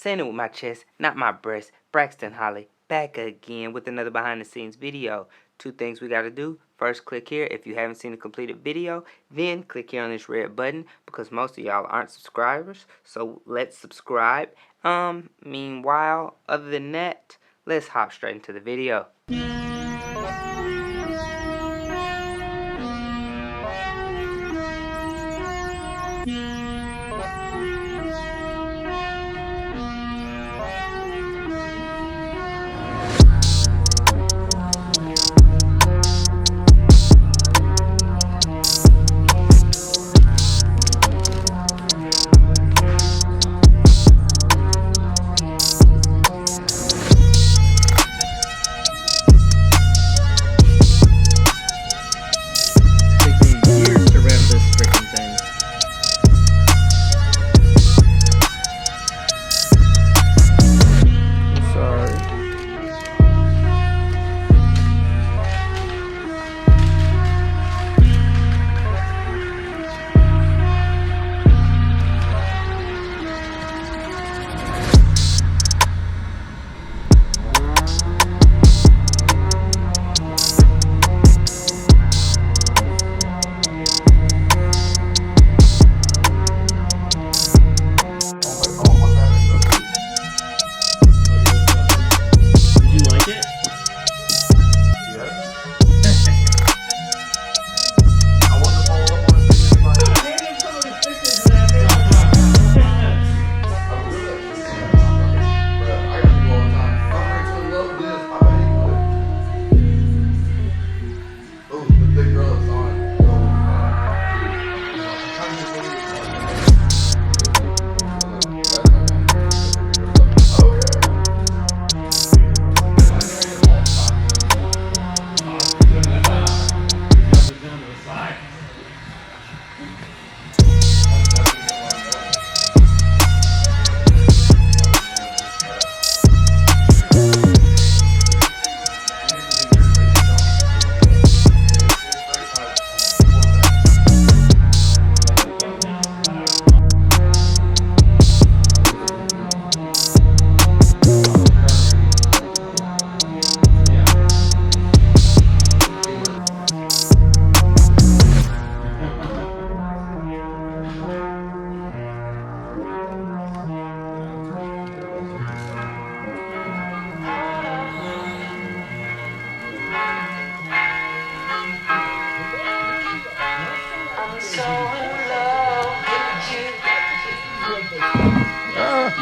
saying it with my chest, not my breast. Braxton Holley, back again with another behind the scenes video. 2 things we gotta do. First, click here if you haven't seen the completed video. Then click here on this red button because most of y'all aren't subscribers. So let's subscribe. Meanwhile, other than that, let's hop straight into the video.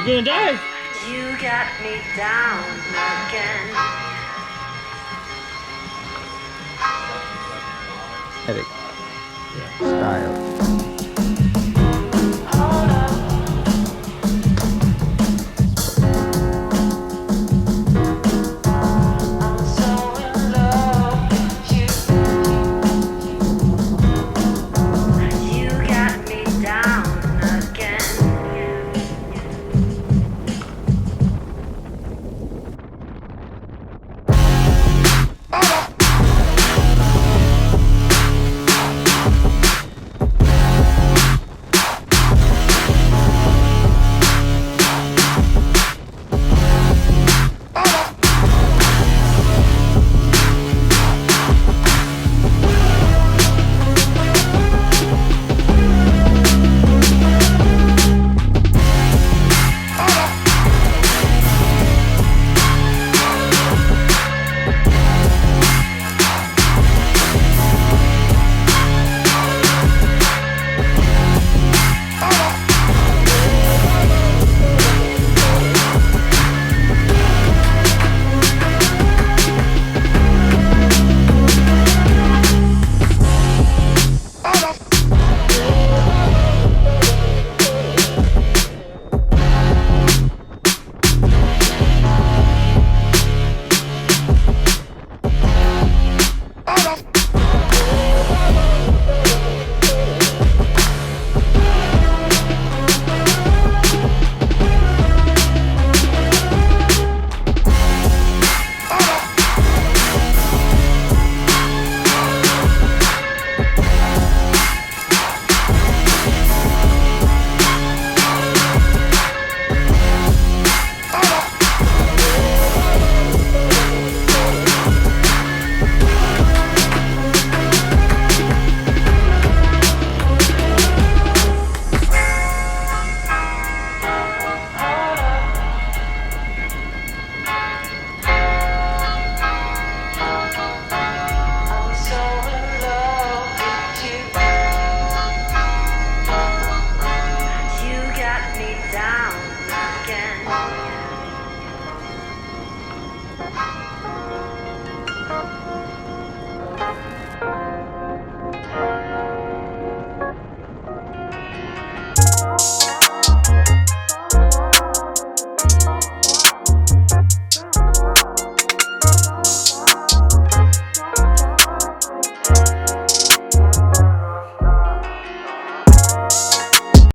You're gonna die. You got me down again. Edit. Style.